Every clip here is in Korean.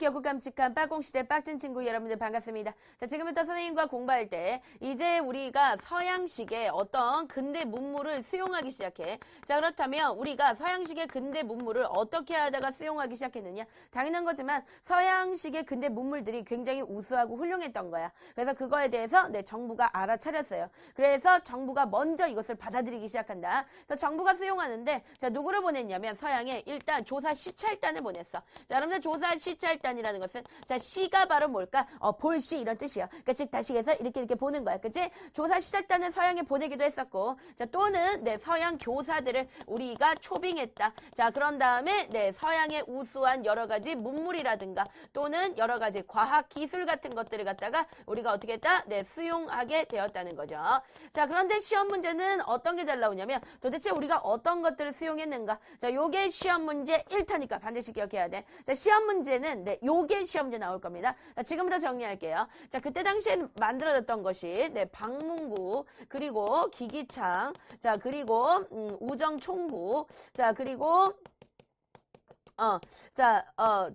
귀엽고 깜찍한 빠공시대 빡진 친구 여러분들 반갑습니다. 자, 지금부터 선생님과 공부할 때 이제 우리가 서양식의 어떤 근대 문물을 수용하기 시작해. 자, 그렇다면 우리가 서양식의 근대 문물을 어떻게 하다가 수용하기 시작했느냐? 당연한 거지만 서양식의 근대 문물들이 굉장히 우수하고 훌륭했던 거야. 그래서 그거에 대해서 정부가 알아차렸어요. 그래서 정부가 먼저 이것을 받아들이기 시작한다. 그래서 정부가 수용하는데 자, 누구를 보냈냐면 서양에 일단 조사 시찰단을 보냈어. 자, 여러분들 조사 시찰단이라는 것은 자, 시가 바로 뭘까? 볼시 이런 뜻이야. 그러니까 즉 다시 해서 이렇게 보는 거야. 그치? 조사 시찰단을 서양에 보내기도 했었고 자, 또는 서양 교사들을 우리가 초빙했다. 자, 그런 다음에 서양의 우수한 여러 가지 문물이라든가 또는 여러 가지 과학 기술 같은 것들을 갖다가 우리가 어떻게 했다? 수용하게 되었다는 거죠. 자, 그런데 시험 문제는 어떤 게 잘 나오냐면 도대체 우리가 어떤 것들을 수용했는가? 자, 요게 시험 문제 1타니까 반드시 기억해야 돼. 자, 시험 문제는 요게 시험 문제 나올 겁니다. 자, 지금부터 정리할게요. 자, 그때 당시에 만들어졌던 것이 방문구, 그리고 기기창, 자, 그리고 우정총국, 자, 그리고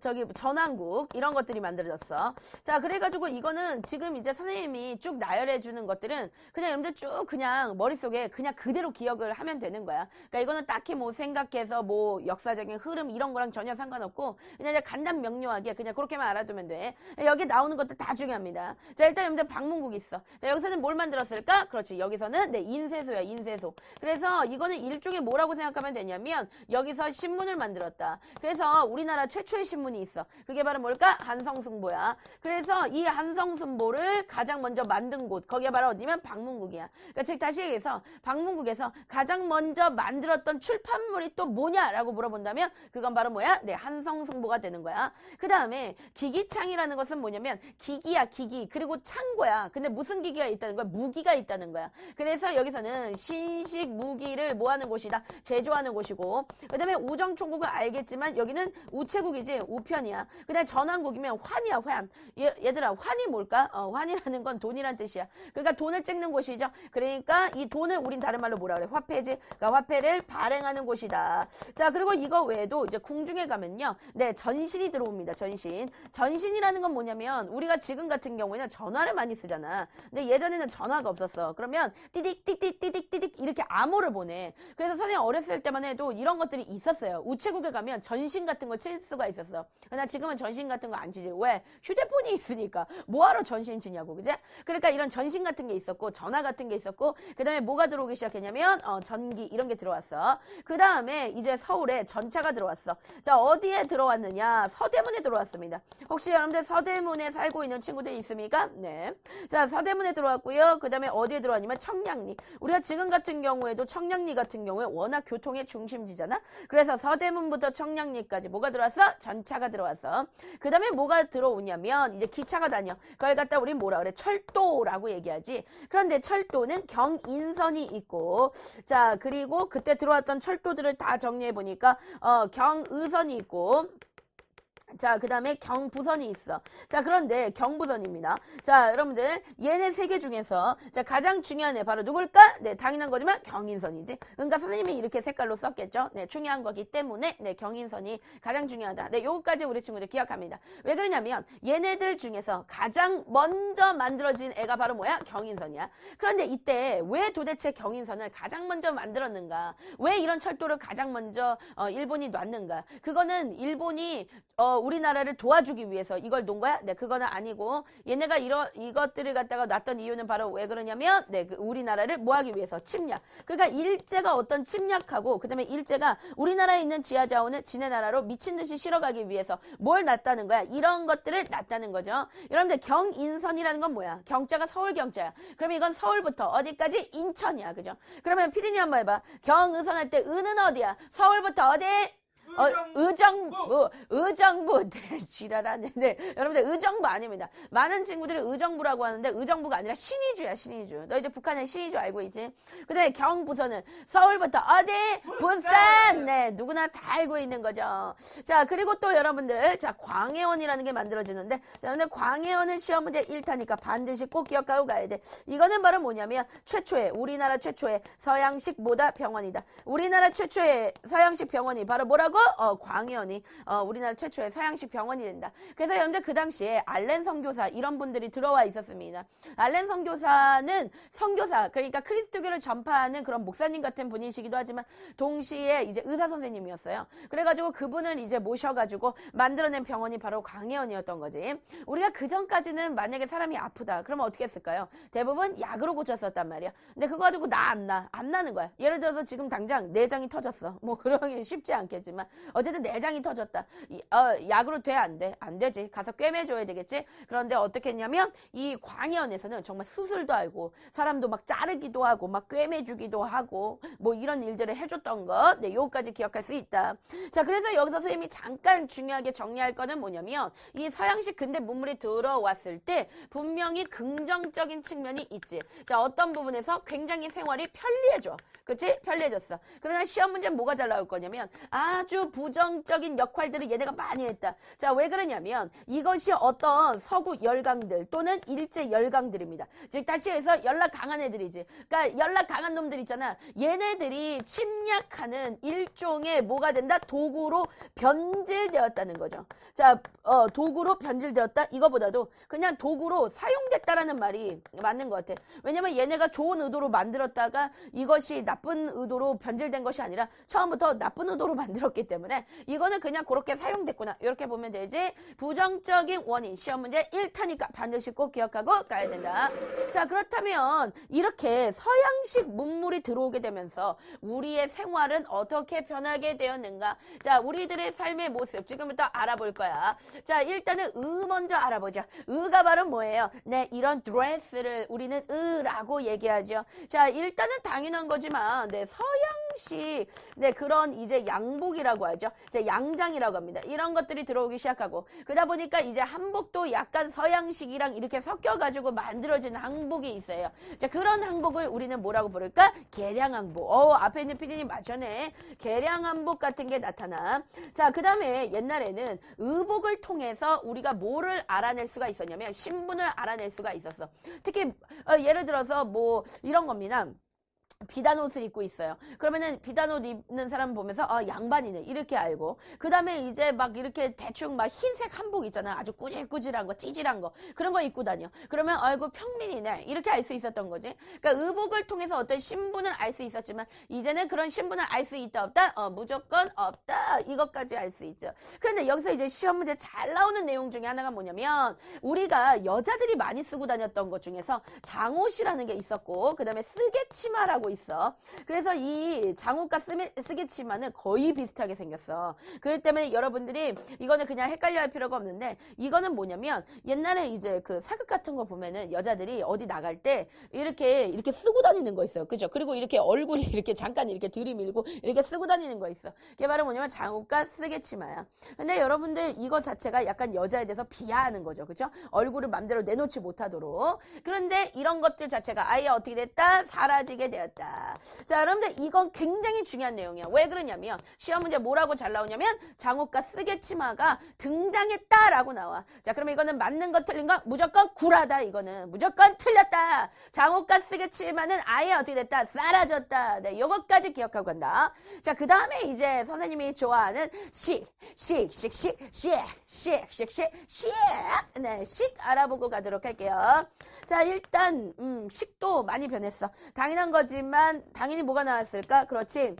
저기 전환국 이런 것들이 만들어졌어. 자, 그래가지고 이거는 지금 이제 선생님이 쭉 나열해 주는 것들은 그냥 여러분들 쭉 그냥 머릿속에 그냥 그대로 기억을 하면 되는 거야. 그러니까 이거는 딱히 뭐 생각해서 뭐 역사적인 흐름 이런 거랑 전혀 상관없고 그냥 이제 간단 명료하게 그냥 그렇게만 알아두면 돼. 여기 나오는 것들 다 중요합니다. 자, 일단 여러분들 방문국 있어. 자, 여기서는 뭘 만들었을까? 그렇지. 여기서는 인쇄소야, 인쇄소. 그래서 이거는 일종의 뭐라고 생각하면 되냐면 여기서 신문을 만들었다. 그래서 우리나라 최초의 신문이 있어. 그게 바로 뭘까? 한성승보야. 그래서 이 한성승보를 가장 먼저 만든 곳, 거기가 바로 어디냐면 방문국이야. 그러니까 즉 다시 얘기해서 방문국에서 가장 먼저 만들었던 출판물이 또 뭐냐라고 물어본다면 그건 바로 뭐야? 한성승보가 되는 거야. 그 다음에 기기창이라는 것은 뭐냐면 기기야, 기기. 그리고 창고야. 근데 무슨 기기가 있다는 거야? 무기가 있다는 거야. 그래서 여기서는 신식 무기를 뭐하는 곳이다? 제조하는 곳이고 그 다음에 우정총국은 알겠지만 여기는 우체국이지 우편이야. 그 다음에 전환국이면 환이야, 환. 얘들아, 환이 뭘까? 환이라는 건 돈이란 뜻이야. 그러니까 돈을 찍는 곳이죠. 그러니까 이 돈을 우린 다른 말로 뭐라 그래? 화폐지. 그러니까 화폐를 발행하는 곳이다. 자, 그리고 이거 외에도 이제 궁중에 가면요. 전신이 들어옵니다. 전신. 전신이라는 건 뭐냐면 우리가 지금 같은 경우에는 전화를 많이 쓰잖아. 근데 예전에는 전화가 없었어. 그러면 띠딕 띠딕 띠딕 띠딕 이렇게 암호를 보내. 그래서 선생님 어렸을 때만 해도 이런 것들이 있었어요. 우체국에 가면 전신 같은 거 칠 수가 있었어. 그러나 지금은 전신 같은 거 안 치지. 왜? 휴대폰이 있으니까. 뭐하러 전신 치냐고. 그제? 그러니까 이런 전신 같은 게 있었고 전화 같은 게 있었고 그 다음에 뭐가 들어오기 시작했냐면 전기 이런 게 들어왔어. 그 다음에 이제 서울에 전차가 들어왔어. 자, 어디에 들어왔느냐? 서대문에 들어왔습니다. 혹시 여러분들 서대문에 살고 있는 친구들이 있습니까? 네. 자, 서대문에 들어왔고요. 그 다음에 어디에 들어왔냐면 청량리. 우리가 지금 같은 경우에도 청량리 같은 경우에 워낙 교통의 중심지잖아. 그래서 서대문부터 청량리까지 뭐가 들어왔어? 전차가 들어왔어. 그 다음에 뭐가 들어오냐면 이제 기차가 다녀. 그걸 갖다 우리 뭐라 그래? 철도라고 얘기하지. 그런데 철도는 경인선이 있고 자, 그리고 그때 들어왔던 철도들을 다 정리해 보니까 경의선이 있고 자, 그 다음에 경부선이 있어. 자, 그런데 경부선입니다. 자, 여러분들 얘네 세 개 중에서 자, 가장 중요한 애 바로 누굴까? 당연한 거지만 경인선이지. 그러니까 선생님이 이렇게 색깔로 썼겠죠. 중요한 거기 때문에 경인선이 가장 중요하다. 요거까지 우리 친구들 기억합니다. 왜 그러냐면 얘네들 중에서 가장 먼저 만들어진 애가 바로 뭐야? 경인선이야. 그런데 이때 왜 도대체 경인선을 가장 먼저 만들었는가? 왜 이런 철도를 가장 먼저 일본이 놨는가? 그거는 일본이 우리나라를 도와주기 위해서 이걸 놓은 거야? 그거는 아니고 얘네가 이것들을 갖다가 놨던 이유는 바로 왜 그러냐면 그 우리나라를 뭐하기 위해서 침략. 그러니까 일제가 어떤 침략하고 그 다음에 일제가 우리나라에 있는 지하자원을 지네 나라로 미친 듯이 실어가기 위해서 뭘 놨다는 거야? 이런 것들을 놨다는 거죠. 여러분들 경인선이라는 건 뭐야? 경자가 서울 경자야. 그러면 이건 서울부터 어디까지? 인천이야. 그죠? 그러면 피디님 한번 해봐. 경의선 할 때 의는 어디야? 서울부터 어디? 의정부. 지랄하네. 여러분들 의정부 아닙니다. 많은 친구들이 의정부라고 하는데 의정부가 아니라 신의주야, 신의주. 너 이제 북한의 신의주 알고 있지? 그 다음에 경부선은 서울부터 어디? 부산! 누구나 다 알고 있는 거죠. 자, 그리고 또 여러분들, 자, 광해원이라는 게 만들어지는데, 자, 근데 광해원은 시험 문제 1타니까 반드시 꼭 기억하고 가야 돼. 이거는 바로 뭐냐면, 우리나라 최초의 서양식 뭐다? 병원이다. 우리나라 최초의 서양식 병원이 바로 뭐라고? 광현이 우리나라 최초의 서양식 병원이 된다. 그래서 여러분들 그 당시에 알렌 선교사 이런 분들이 들어와 있었습니다. 알렌 선교사는 선교사, 그러니까 그리스도교를 전파하는 그런 목사님 같은 분이시기도 하지만 동시에 이제 의사 선생님이었어요. 그래가지고 그분을 이제 모셔가지고 만들어낸 병원이 바로 광해원이었던 거지. 우리가 그 전까지는 만약에 사람이 아프다 그러면 어떻게 했을까요? 대부분 약으로 고쳤었단 말이야. 근데 그거 가지고 안 나는 거야. 예를 들어서 지금 당장 내장이 터졌어. 뭐 그런 게 쉽지 않겠지만 어쨌든 내장이 터졌다. 약으로 돼? 안 돼? 안 되지. 가서 꿰매줘야 되겠지. 그런데 어떻게 했냐면 이 광해원에서는 정말 수술도 알고 사람도 막 자르기도 하고 막 꿰매주기도 하고 뭐 이런 일들을 해줬던 것. 네, 요거까지 기억할 수 있다. 자, 그래서 여기서 선생님이 잠깐 중요하게 정리할 거는 뭐냐면 이 서양식 근대 문물이 들어왔을 때 분명히 긍정적인 측면이 있지. 자, 어떤 부분에서 굉장히 생활이 편리해져. 그치? 편리해졌어. 그러나 시험 문제는 뭐가 잘 나올 거냐면 아주 부정적인 역할들을 얘네가 많이 했다. 자, 왜 그러냐면 이것이 어떤 서구 열강들 또는 일제 열강들입니다. 즉 다시 해서 연락 강한 애들이지. 그러니까 연락 강한 놈들 있잖아. 얘네들이 침략하는 일종의 뭐가 된다? 도구로 변질되었다는 거죠. 자, 도구로 변질되었다? 이거보다도 그냥 도구로 사용됐다라는 말이 맞는 것 같아. 왜냐면 얘네가 좋은 의도로 만들었다가 이것이 나쁜 의도로 변질된 것이 아니라 처음부터 나쁜 의도로 만들었기 때문에 이거는 그냥 그렇게 사용됐구나. 이렇게 보면 되지. 부정적인 원인. 시험 문제 1타니까 반드시 꼭 기억하고 가야 된다. 자, 그렇다면 이렇게 서양식 문물이 들어오게 되면서 우리의 생활은 어떻게 변하게 되었는가? 자, 우리들의 삶의 모습 지금부터 알아볼 거야. 자, 일단은 먼저 알아보자. 가 바로 뭐예요? 네, 이런 드레스를 우리는 라고 얘기하죠. 자, 일단은 당연한 거지만 네, 서양식 네, 그런 이제 양복이라고 하죠. 이제 양장이라고 합니다. 이런 것들이 들어오기 시작하고 그러다 보니까 이제 한복도 약간 서양식이랑 이렇게 섞여가지고 만들어진 한복이 있어요. 자, 그런 한복을 우리는 뭐라고 부를까? 개량한복. 앞에 있는 피디님 맞춰네. 개량한복 같은 게 나타나. 자, 그 다음에 옛날에는 의복을 통해서 우리가 뭐를 알아낼 수가 있었냐면 신분을 알아낼 수가 있었어. 특히 예를 들어서 뭐 이런 겁니다. 비단 옷을 입고 있어요. 그러면은 비단 옷 입는 사람 보면서 양반이네 이렇게 알고 그 다음에 이제 막 이렇게 대충 막 흰색 한복 있잖아. 아주 꾸질꾸질한 거 찌질한 거 그런 거 입고 다녀. 그러면 아이고 평민이네 이렇게 알 수 있었던 거지. 그러니까 의복을 통해서 어떤 신분을 알 수 있었지만 이제는 그런 신분을 알 수 있다 없다? 무조건 없다. 이것까지 알 수 있죠. 그런데 여기서 이제 시험 문제 잘 나오는 내용 중에 하나가 뭐냐면 우리가 여자들이 많이 쓰고 다녔던 것 중에서 장옷이라는 게 있었고 그 다음에 쓰개치마라고 있어. 그래서 이 장옷과 쓰개치마는 거의 비슷하게 생겼어. 그렇기 때문에 여러분들이 이거는 그냥 헷갈려 할 필요가 없는데 이거는 뭐냐면 옛날에 이제 그 사극 같은 거 보면은 여자들이 어디 나갈 때 이렇게 쓰고 다니는 거 있어요. 그죠? 그리고 이렇게 얼굴이 이렇게 잠깐 이렇게 들이밀고 이렇게 쓰고 다니는 거 있어. 그게 바로 뭐냐면 장옷과 쓰개치마야. 근데 여러분들 이거 자체가 약간 여자에 대해서 비하하는 거죠. 그죠? 얼굴을 맘대로 내놓지 못하도록. 그런데 이런 것들 자체가 아예 어떻게 됐다? 사라지게 되었다. 자, 여러분들 이건 굉장히 중요한 내용이야. 왜 그러냐면 시험 문제 뭐라고 잘 나오냐면 장옷과 쓰개치마가 등장했다라고 나와. 자, 그러면 이거는 맞는 거 틀린 거 무조건 굴하다. 이거는 무조건 틀렸다. 장옷과 쓰개치마는 아예 어떻게 됐다? 사라졌다. 네, 요것까지 기억하고 간다. 자, 그 다음에 이제 선생님이 좋아하는 식 네, 식 알아보고 가도록 할게요. 자, 일단 식도 많이 변했어. 당연한 거지만 당연히 뭐가 나왔을까? 그렇지.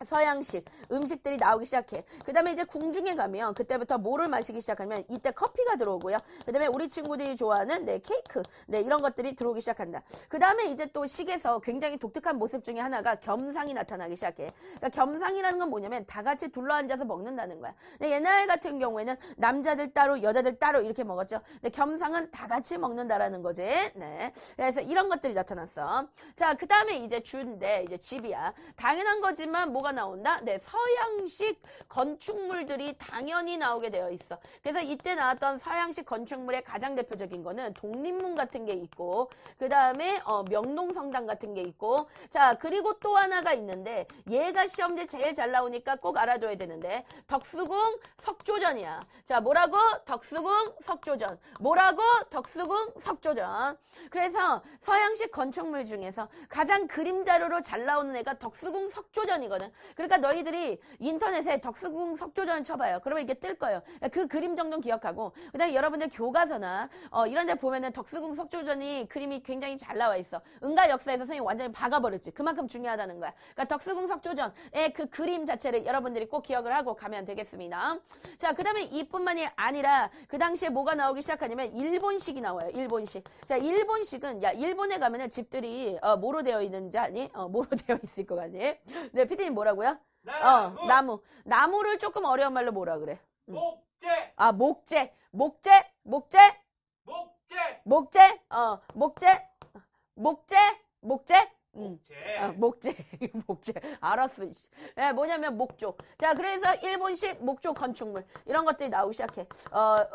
서양식 음식들이 나오기 시작해. 그 다음에 이제 궁중에 가면 그때부터 뭐를 마시기 시작하면 이때 커피가 들어오고요. 그 다음에 우리 친구들이 좋아하는 네, 케이크 네, 이런 것들이 들어오기 시작한다. 그 다음에 이제 또 식에서 굉장히 독특한 모습 중에 하나가 겸상이 나타나기 시작해. 그러니까 겸상이라는 건 뭐냐면 다 같이 둘러앉아서 먹는다는 거야. 근데 옛날 같은 경우에는 남자들 따로 여자들 따로 이렇게 먹었죠. 근데 겸상은 다 같이 먹는다라는 거지. 네. 그래서 이런 것들이 나타났어. 자, 그 다음에 이제 주인데 이제 집이야. 당연한 거지만 뭐가 나온다? 네, 서양식 건축물들이 당연히 나오게 되어 있어. 그래서 이때 나왔던 서양식 건축물의 가장 대표적인 거는 독립문 같은 게 있고 그 다음에 명동성당 같은 게 있고 자, 그리고 또 하나가 있는데 얘가 시험제 제일 잘 나오니까 꼭 알아둬야 되는데 덕수궁 석조전이야. 자, 뭐라고? 덕수궁 석조전. 뭐라고? 덕수궁 석조전. 그래서 서양식 건축물 중에서 가장 그림 자료로 잘 나오는 애가 덕수궁 석조전이거든. 그러니까 너희들이 인터넷에 덕수궁 석조전 쳐봐요. 그러면 이게 뜰 거예요. 그 그림 정도는 기억하고 그다음에 여러분들 교과서나 이런 데 보면은 덕수궁 석조전이 그림이 굉장히 잘 나와 있어. 응가 역사에서 선생님이 완전히 박아버렸지. 그만큼 중요하다는 거야. 그러니까 덕수궁 석조전의 그 그림 자체를 여러분들이 꼭 기억을 하고 가면 되겠습니다. 자, 그다음에 이뿐만이 아니라 그 당시에 뭐가 나오기 시작하냐면 일본식이 나와요. 일본식. 자, 일본식은 일본에 가면은 집들이 뭐로 되어 있는지 아니? 뭐로 되어 있을 것 같니? 네, 피디님 뭐라고요? 나무. 나무를 조금 어려운 말로 뭐라 그래? 목재. 목재. 목재. 알았어. 네, 뭐냐면 목조. 자, 그래서 일본식 목조 건축물 이런 것들이 나오기 시작해.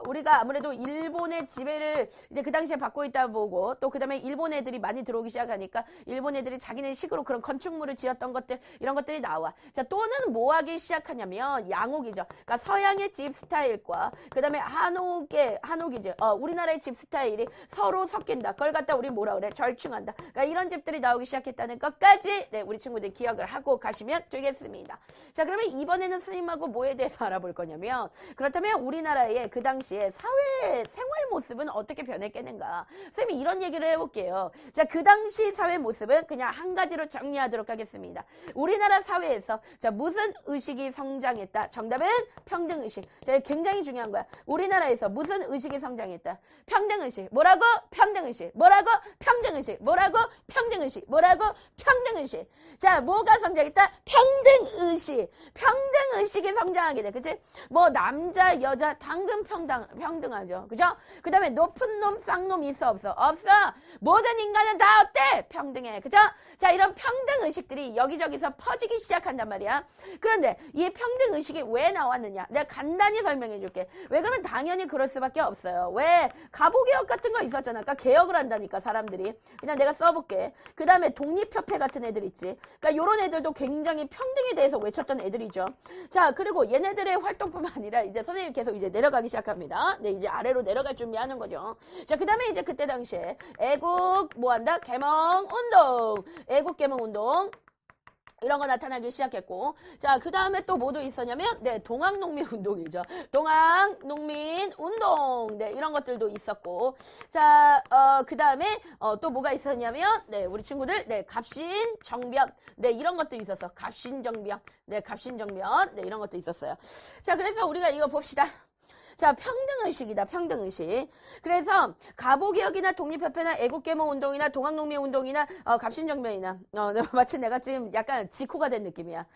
우리가 아무래도 일본의 지배를 이제 그 당시에 받고 있다 보고 또 그다음에 일본 애들이 많이 들어오기 시작하니까 일본 애들이 자기네 식으로 그런 건축물을 지었던 것들 이런 것들이 나와. 자, 또는 뭐 하기 시작하냐면 양옥이죠. 그러니까 서양의 집 스타일과 그다음에 한옥이죠. 우리나라의 집 스타일이 서로 섞인다. 그걸 갖다 우리 뭐라 그래? 절충한다. 그러니까 이런 집들이 나오기 시작했다는 것까지 네, 우리 친구들 기억을 하고 가시면 되겠습니다. 자, 그러면 이번에는 선생님하고 뭐에 대해서 알아볼 거냐면 그렇다면 우리나라의 그 당시에 사회 생활 모습은 어떻게 변했겠는가? 선생님이 이런 얘기를 해볼게요. 자, 그 당시 사회 모습은 그냥 한 가지로 정리하도록 하겠습니다. 우리나라 사회에서 자, 무슨 의식이 성장했다? 정답은 평등의식. 자, 굉장히 중요한 거야. 우리나라에서 무슨 의식이 성장했다? 평등의식. 뭐라고? 평등의식. 뭐라고? 평등의식. 뭐라고? 평등의식. 뭐라고? 평등의식. 자, 뭐가 성장했다? 평등의식. 평등의식이 성장하게 돼. 그치? 뭐, 남자, 여자, 당근 평등하죠. 그죠? 그 다음에 높은 놈, 쌍놈 있어, 없어? 없어. 모든 인간은 다 어때? 평등해. 그죠? 자, 이런 평등의식들이 여기저기서 퍼지기 시작한단 말이야. 그런데 이 평등의식이 왜 나왔느냐? 내가 간단히 설명해 줄게. 왜 그러면 당연히 그럴 수밖에 없어요. 왜? 가보개혁 같은 거 있었잖아. 그러니까 개혁을 한다니까, 사람들이. 그냥 내가 써볼게. 그 다음에 독립협회 같은 애들 있지. 그러니까 요런 애들도 굉장히 평등에 대해서 외쳤던 애들이죠. 자, 그리고 얘네들의 활동뿐만 아니라 이제 선생님이 계속 이제 내려가기 시작합니다. 네, 이제 아래로 내려갈 준비하는 거죠. 자, 그 다음에 이제 그때 당시에 애국 뭐 한다? 개몽운동. 애국 개몽운동. 이런 거 나타나기 시작했고, 자, 그 다음에 또 뭐도 있었냐면, 네, 동학농민운동이죠. 동학농민운동, 네, 이런 것들도 있었고, 자, 그 다음에 또 뭐가 있었냐면, 네, 우리 친구들, 네, 갑신정변, 네, 이런 것들이 있었어. 갑신정변, 네, 갑신정변, 네, 이런 것도 있었어요. 자, 그래서 우리가 이거 봅시다. 자, 평등의식이다. 평등의식. 그래서 가보개혁이나 독립협회나 애국개몽운동이나 동학농민운동이나 갑신정변이나 마치 내가 지금 약간 지코가 된 느낌이야.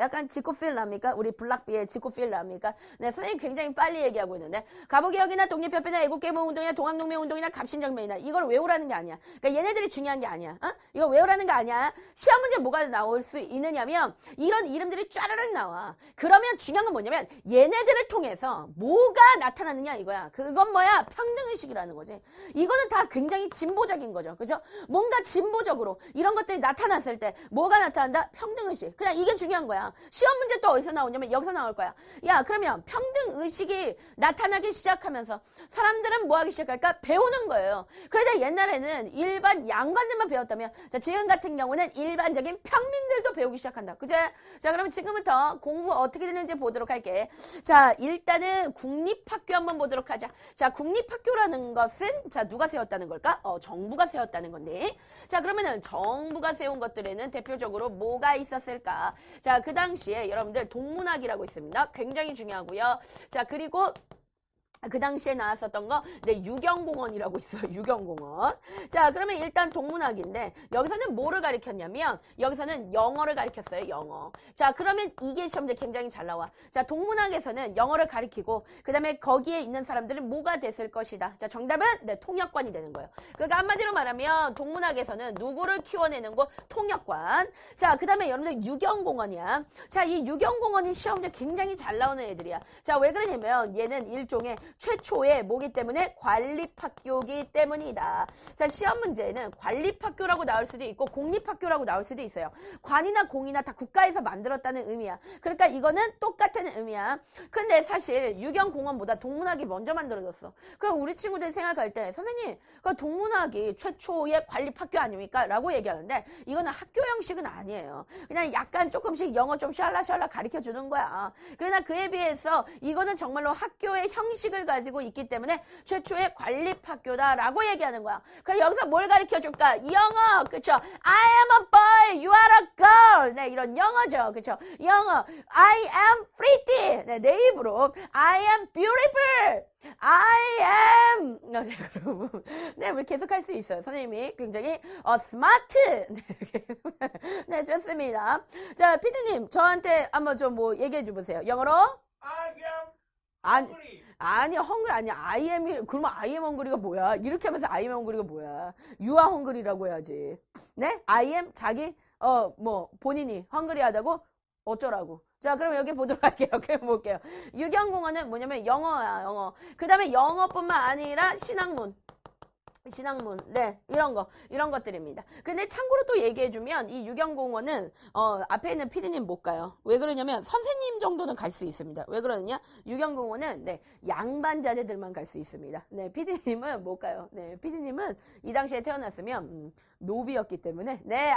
약간 지코 필 납니까? 우리 블락비의 지코 필 납니까? 네, 선생님 굉장히 빨리 얘기하고 있는데 가보개혁이나 독립협회나 애국개몽운동이나 동학농민운동이나 갑신정변이나 이걸 외우라는 게 아니야. 그러니까 얘네들이 중요한 게 아니야. 이거 외우라는 게 아니야. 시험 문제 뭐가 나올 수 있느냐면 이런 이름들이 쫘르륵 나와. 그러면 중요한 건 뭐냐면 얘네들을 통해서 뭐가 나타나느냐 이거야. 그건 뭐야? 평등의식이라는 거지. 이거는 다 굉장히 진보적인 거죠. 그죠? 뭔가 진보적으로 이런 것들이 나타났을 때 뭐가 나타난다? 평등의식. 그냥 이게 중요한 거야. 시험 문제 또 어디서 나오냐면 여기서 나올 거야. 야, 그러면 평등의식이 나타나기 시작하면서 사람들은 뭐 하기 시작할까? 배우는 거예요. 그러자 옛날에는 일반 양반들만 배웠다면 자, 지금 같은 경우는 일반적인 평민들도 배우기 시작한다. 그죠? 자, 그러면 지금부터 공부 어떻게 되는지 보도록 할게. 자, 일단은 국립학교 한번 보도록 하자. 자, 국립학교라는 것은 자, 누가 세웠다는 걸까? 정부가 세웠다는 건데. 자, 그러면은 정부가 세운 것들에는 대표적으로 뭐가 있었을까? 자, 그 당시에 여러분들 동문학이라고 있습니다. 굉장히 중요하고요. 자, 그리고 그 당시에 나왔었던 거, 네, 유경공원이라고 있어요. 유경공원. 자, 그러면 일단 동문학인데, 여기서는 뭐를 가리켰냐면, 여기서는 영어를 가리켰어요. 영어. 자, 그러면 이게 시험들 굉장히 잘 나와. 자, 동문학에서는 영어를 가리키고, 그 다음에 거기에 있는 사람들은 뭐가 됐을 것이다. 자, 정답은, 네, 통역관이 되는 거예요. 그러니까 한마디로 말하면, 동문학에서는 누구를 키워내는 거? 통역관. 자, 그 다음에 여러분들 유경공원이야. 자, 이 유경공원이 시험들 굉장히 잘 나오는 애들이야. 자, 왜 그러냐면, 얘는 일종의 최초의 뭐기 때문에 관립학교기 때문이다. 자, 시험 문제에는 관립학교라고 나올 수도 있고 공립학교라고 나올 수도 있어요. 관이나 공이나 다 국가에서 만들었다는 의미야. 그러니까 이거는 똑같은 의미야. 근데 사실 유경공원보다 동문학이 먼저 만들어졌어. 그럼 우리 친구들이 생각할 때 선생님, 그 동문학이 최초의 관립학교 아닙니까? 라고 얘기하는데 이거는 학교 형식은 아니에요. 그냥 약간 조금씩 영어 좀 샬라샬라 가르쳐 주는 거야. 그러나 그에 비해서 이거는 정말로 학교의 형식을 가지고 있기 때문에 최초의 관립학교다라고 얘기하는 거야. 그럼 여기서 뭘 가르쳐 줄까? 영어, 그쵸? I am a boy, you are a girl. 네, 이런 영어죠, 그쵸? 영어, I am pretty. 네, 내 입으로 I am beautiful. I am. 네, 우리 계속 할 수 있어요. 선생님이 굉장히 스마트. 네, 좋습니다. 자, 피디님, 저한테 한번 좀 뭐 얘기해 주세요. 영어로? I am 아니, hungry. 아니야, 헝그리 아니야. I am이, 그러면 I am 헝그리가 뭐야? 이렇게 하면서 I am 헝그리가 뭐야? You are hungry라고 해야지. 네? I am, 자기, 본인이 헝그리하다고? 어쩌라고. 자, 그럼 여기 보도록 할게요. 그럼 볼게요. 유경공원은 뭐냐면 영어야, 영어. 그 다음에 영어뿐만 아니라 신학문. 네, 이런 것들입니다. 근데 참고로 또 얘기해주면 이 유경공원은 앞에 있는 피디님 못 가요. 왜 그러냐면 선생님 정도는 갈 수 있습니다. 왜 그러느냐? 유경공원은 네, 양반 자제들만 갈 수 있습니다. 네, 피디님은 못 가요. 네, 피디님은 이 당시에 태어났으면 노비였기 때문에 네,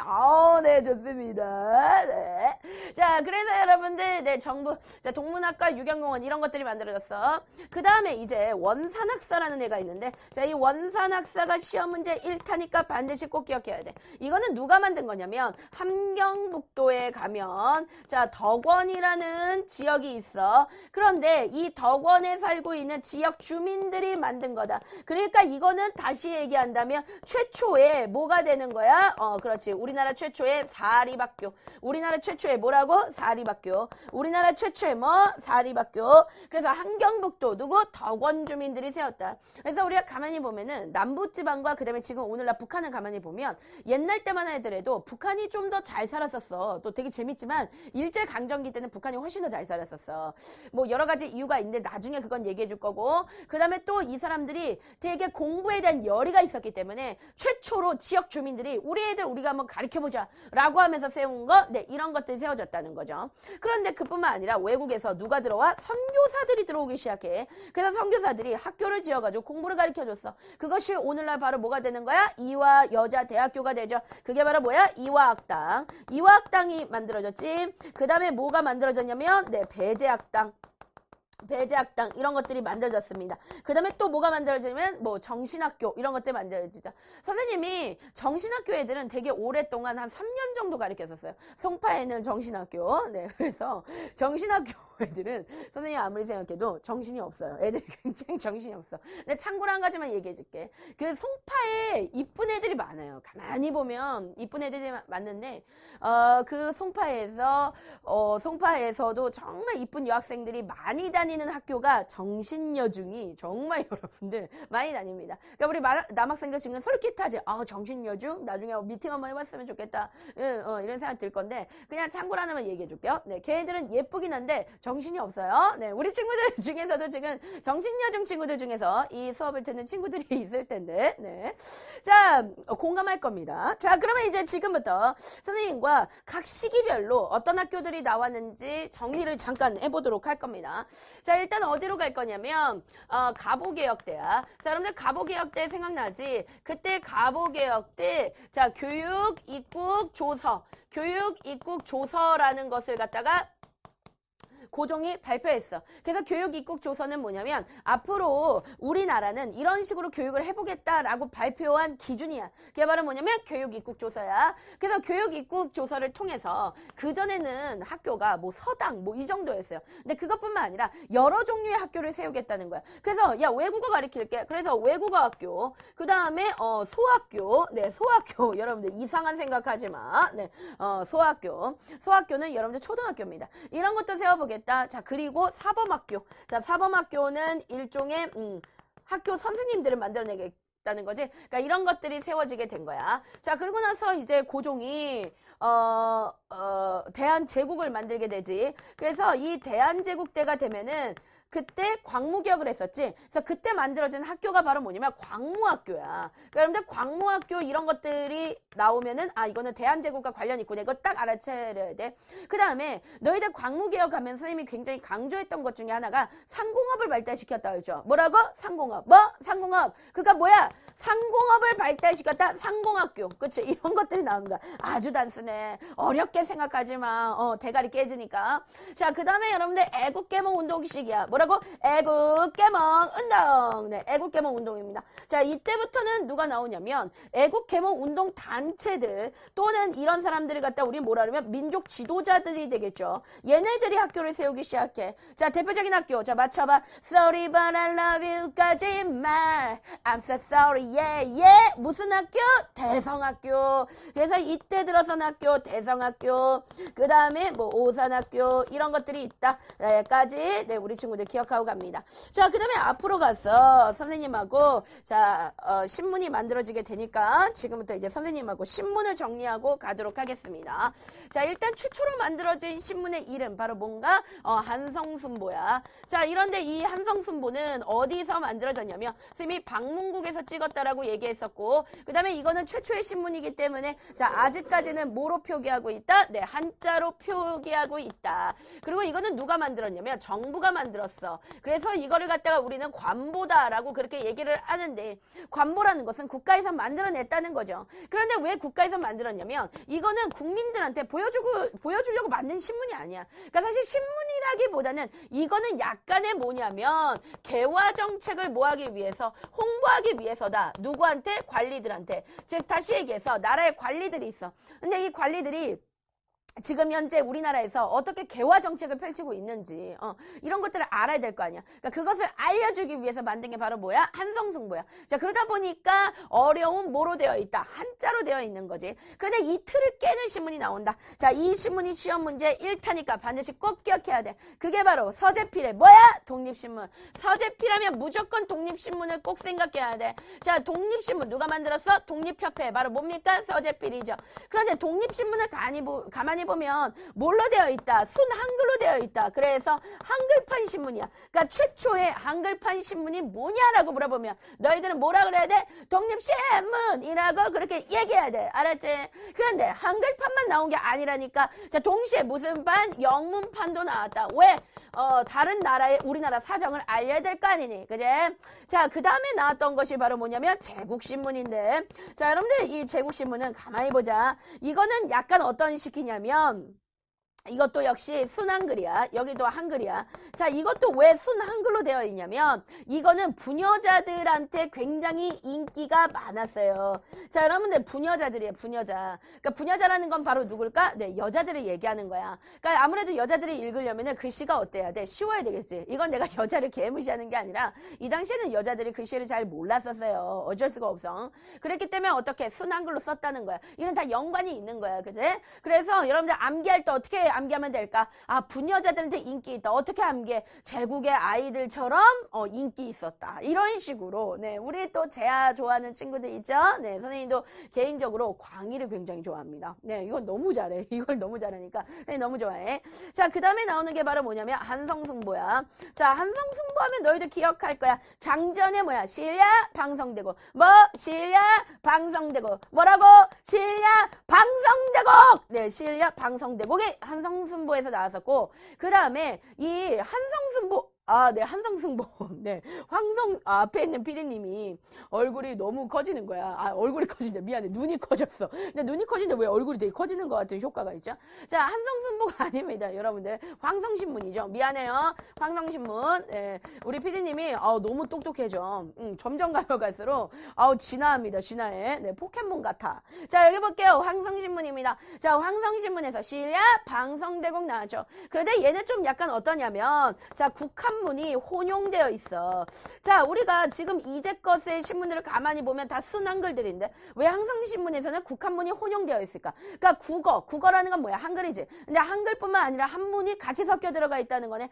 네, 좋습니다. 네. 자, 그래서 여러분들 네, 정부 자, 동문학과 유경공원 이런 것들이 만들어졌어. 그 다음에 이제 원산학사라는 애가 있는데 자, 이 원산학사가 시험 문제 1타니까 반드시 꼭 기억해야 돼. 이거는 누가 만든 거냐면 함경북도에 가면 자, 덕원이라는 지역이 있어. 그런데 이 덕원에 살고 있는 지역 주민들이 만든 거다. 그러니까 이거는 다시 얘기한다면 최초의 뭐가 되는 거야? 그렇지. 우리나라 최초의 사립학교. 우리나라 최초의 뭐라고? 사립학교. 우리나라 최초의 사립학교. 그래서 함경북도 누구? 덕원 주민들이 세웠다. 그래서 우리가 가만히 보면은 남부지방과 그 다음에 지금 오늘날 북한을 가만히 보면 옛날 때만 하더라도 북한이 좀 더 잘 살았었어. 또 되게 재밌지만 일제강점기 때는 북한이 훨씬 더 잘 살았었어. 뭐 여러 가지 이유가 있는데 나중에 그건 얘기해 줄 거고 그 다음에 또 이 사람들이 되게 공부에 대한 열의가 있었기 때문에 최초로 지역 주민들이 우리 애들 우리가 한번 가르쳐보자 라고 하면서 세운 거 네, 이런 것들이 세워졌다는 거죠. 그런데 그뿐만 아니라 외국에서 누가 들어와? 선교사들이 들어오기 시작해. 그래서 선교사들이 학교를 지어가지고 공부를 가르쳐줬어. 그것이 오늘날 바로 뭐가 되는 거야? 이화 여자 대학교가 되죠. 그게 바로 뭐야? 이화학당. 이화학당이 만들어졌지. 그 다음에 뭐가 만들어졌냐면 네, 배제학당 이런 것들이 만들어졌습니다. 그 다음에 또 뭐가 만들어지면 뭐 정신학교 이런 것들이 만들어지죠. 선생님이 정신학교 애들은 되게 오랫동안 한 3년 정도 가르쳤었어요. 송파에는 정신학교. 네, 그래서 정신학교 애들은 선생님 아무리 생각해도 정신이 없어요. 애들이 굉장히 정신이 없어. 근데 참고로 한 가지만 얘기해 줄게. 그 송파에 이쁜 애들이 많아요. 가만히 보면 이쁜 애들이 많은데 그 송파에서도 정말 이쁜 여학생들이 많이 다니는 학교가 정신여중이 정말 여러분들 많이 다닙니다. 그러니까 우리 남학생들 지금 솔깃하지. 정신여중? 나중에 미팅 한번 해봤으면 좋겠다. 이런 생각 들 건데 그냥 참고로 하나만 얘기해 줄게요. 네, 걔네들은 예쁘긴 한데 정신이 없어요. 네, 우리 친구들 중에서도 지금 정신여중 친구들 중에서 이 수업을 듣는 친구들이 있을 텐데, 네. 자, 공감할 겁니다. 자, 그러면 이제 지금부터 선생님과 각 시기별로 어떤 학교들이 나왔는지 정리를 잠깐 해보도록 할 겁니다. 자, 일단 어디로 갈 거냐면, 가보개혁대야. 자, 여러분들 가보개혁대 생각나지? 그때 가보개혁대, 자, 교육, 입국, 조서. 교육, 입국, 조서라는 것을 갖다가 고종이 발표했어. 그래서 교육 입국 조서는 뭐냐면 앞으로 우리나라는 이런 식으로 교육을 해보겠다라고 발표한 기준이야. 그게 바로 뭐냐면 교육 입국 조서야. 그래서 교육 입국 조서를 통해서 그전에는 학교가 뭐 서당 뭐 이 정도였어요. 근데 그것뿐만 아니라 여러 종류의 학교를 세우겠다는 거야. 그래서 야 외국어 가르칠게. 그래서 외국어 학교. 그 다음에 소학교. 네, 소학교. 여러분들 이상한 생각하지 마. 네, 소학교. 소학교는 여러분들 초등학교입니다. 이런 것도 세워보겠다. 자, 그리고 사범학교. 자, 사범학교는 일종의 학교 선생님들을 만들어내겠다는 거지. 그러니까 이런 것들이 세워지게 된 거야. 자, 그리고 나서 이제 고종이 대한제국을 만들게 되지. 그래서 이 대한제국 때가 되면은 그때 광무개혁을 했었지. 그래서 그때 만들어진 학교가 바로 뭐냐면 광무학교야. 그러니까 여러분들 광무학교 이런 것들이 나오면은 아 이거는 대한제국과 관련 있구나. 이거 딱 알아채려야 돼. 그 다음에 너희들 광무개혁 하면 선생님이 굉장히 강조했던 것 중에 하나가 상공업을 발달시켰다 그랬죠. 뭐라고? 상공업. 뭐? 상공업. 그러니까 뭐야? 상공업을 발달시켰다. 상공학교. 그치? 이런 것들이 나온 거야. 아주 단순해. 어렵게 생각하지 마. 대가리 깨지니까. 자, 그 다음에 여러분들 애국개몽 운동식이야. 뭐라고? 애국개몽 운동. 네, 애국개몽 운동입니다. 자, 이때부터는 누가 나오냐면 애국개몽 운동 단체들 또는 이런 사람들을 갖다 우리 뭐라 그러면 민족 지도자들이 되겠죠. 얘네들이 학교를 세우기 시작해. 자, 대표적인 학교. 자, 맞춰봐. Sorry but I love you까지 말. I'm so sorry. Yeah, yeah. 무슨 학교? 대성학교. 그래서 이때 들어선 학교 대성학교. 그 다음에 뭐 오산학교 이런 것들이 있다. 까지 네, 우리 친구들 기억하고 갑니다. 자, 그 다음에 앞으로 가서 선생님하고 자 신문이 만들어지게 되니까 지금부터 이제 선생님하고 신문을 정리하고 가도록 하겠습니다. 자, 일단 최초로 만들어진 신문의 이름 바로 뭔가 한성순보야. 자, 이런데 이 한성순보는 어디서 만들어졌냐면 선생님이 방문국에서 찍었다라고 얘기했었고 그 다음에 이거는 최초의 신문이기 때문에 자 아직까지는 뭐로 표기하고 있다? 네, 한자로 표기하고 있다. 그리고 이거는 누가 만들었냐면 정부가 만들었어. 그래서 이거를 갖다가 우리는 관보다라고 그렇게 얘기를 하는데 관보라는 것은 국가에서 만들어냈다는 거죠. 그런데 왜 국가에서 만들었냐면 이거는 국민들한테 보여주려고 만든 신문이 아니야. 그러니까 사실 신문이라기보다는 이거는 약간의 뭐냐면 개화 정책을 뭐하기 위해서 홍보하기 위해서다. 누구한테? 관리들한테. 즉 다시 얘기해서 나라에 관리들이 있어. 근데 이 관리들이 지금 현재 우리나라에서 어떻게 개화 정책을 펼치고 있는지 이런 것들을 알아야 될 거 아니야. 그러니까 그것을 알려주기 위해서 만든 게 바로 뭐야? 한성순보야. 자, 그러다 보니까 어려운 뭐로 되어 있다? 한자로 되어 있는 거지. 그런데 이 틀을 깨는 신문이 나온다. 자, 이 신문이 시험 문제 1타니까 반드시 꼭 기억해야 돼. 그게 바로 서재필의 뭐야? 독립신문. 서재필하면 무조건 독립신문을 꼭 생각해야 돼. 자, 독립신문 누가 만들었어? 독립협회. 바로 뭡니까? 서재필이죠. 그런데 독립신문을 가만히 보면 뭘로 되어 있다? 순 한글로 되어 있다. 그래서 한글판 신문이야. 그러니까 최초의 한글판 신문이 뭐냐라고 물어보면 너희들은 뭐라 그래야 돼? 독립신문이라고 그렇게 얘기해야 돼. 알았지? 그런데 한글판만 나온 게 아니라니까. 자, 동시에 무슨 판? 영문판도 나왔다. 왜? 다른 나라의 우리나라 사정을 알려야 될 거 아니니. 그제? 자, 그 다음에 나왔던 것이 바로 뭐냐면 제국신문인데. 자, 여러분들 이 제국신문은 가만히 보자. 이거는 약간 어떤 식이냐면 이것도 역시 순한글이야. 여기도 한글이야. 자, 이것도 왜 순한글로 되어 있냐면 이거는 부녀자들한테 굉장히 인기가 많았어요. 자, 여러분들 부녀자들이에요. 부녀자. 그러니까 부녀자라는 건 바로 누굴까? 네, 여자들을 얘기하는 거야. 그러니까 아무래도 여자들이 읽으려면은 글씨가 어때야 돼? 쉬워야 되겠지. 이건 내가 여자를 개무시하는 게 아니라 이 당시에는 여자들이 글씨를 잘 몰랐었어요. 어쩔 수가 없어. 그랬기 때문에 어떻게 순한글로 썼다는 거야. 이런 다 연관이 있는 거야. 그제? 그래서 여러분들 암기할 때 어떻게 암기하면 될까? 아, 부녀자들한테 인기 있다. 어떻게 암기해? 제국의 아이들처럼 인기 있었다. 이런 식으로. 네, 우리 또 재아 좋아하는 친구들 있죠? 네, 선생님도 개인적으로 광희를 굉장히 좋아합니다. 네, 이건 너무 잘해. 이걸 너무 잘하니까. 네, 너무 좋아해. 자, 그 다음에 나오는 게 바로 뭐냐면 한성숭보야. 자, 한성숭보 하면 너희들 기억할 거야. 장전에 뭐야? 신라 방성대국. 뭐? 신라 방성대국. 뭐라고? 신라 방성대국. 네, 신라 방성대국이 한성순보에서 나왔었고 그 다음에 이 한성순보 네, 한성승보. 네, 앞에 있는 피디님이 얼굴이 너무 커지는 거야. 얼굴이 커진다. 미안해. 눈이 커졌어. 근데 눈이 커진데 왜 얼굴이 되게 커지는 것 같은 효과가 있죠? 자, 한성승보가 아닙니다. 여러분들. 황성신문이죠. 미안해요. 황성신문. 네, 우리 피디님이, 너무 똑똑해져. 점점 가면 갈수록, 진화합니다. 진화해. 네, 포켓몬 같아. 자, 여기 볼게요. 황성신문입니다. 자, 황성신문에서 신라 방성대국 나왔죠. 그런데 얘는 좀 약간 어떠냐면, 자, 국한문이 혼용되어 있어. 자, 우리가 지금 이제껏의 신문들을 가만히 보면 다 순한글들인데 왜 항성신문에서는 국한문이 혼용되어 있을까? 그러니까 국어라는 건 뭐야? 한글이지. 근데 한글뿐만 아니라 한문이 같이 섞여 들어가 있다는 거네.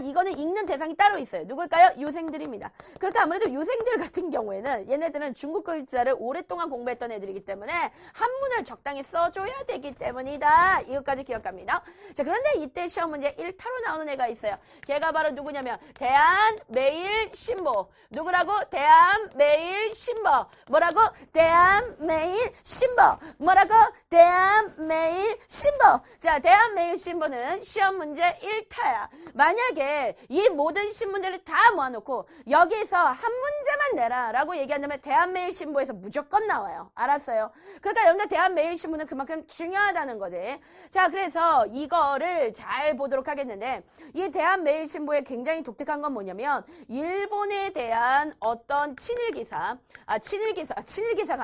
이거는 읽는 대상이 따로 있어요. 누굴까요? 유생들입니다. 그러니까 아무래도 유생들 같은 경우에는 얘네들은 중국 글자를 오랫동안 공부했던 애들이기 때문에 한문을 적당히 써줘야 되기 때문이다. 이것까지 기억합니다. 자, 그런데 이때 시험 문제 1타로 나오는 애가 있어요. 걔가 바로 누구? 누구냐면 대한매일신보. 누구라고? 대한매일신보. 뭐라고? 대한매일신보. 뭐라고? 대한매일신보. 자, 대한매일신보는 시험 문제 1타야. 만약에 이 모든 신문들을 다 모아놓고 여기서 한 문제만 내라 라고 얘기한다면 대한매일신보에서 무조건 나와요. 알았어요? 그러니까 여러분들 대한매일신보는 그만큼 중요하다는 거지. 자, 그래서 이거를 잘 보도록 하겠는데, 이 대한매일신보의 굉장히 독특한 건 뭐냐면 일본에 대한 어떤 친일기사가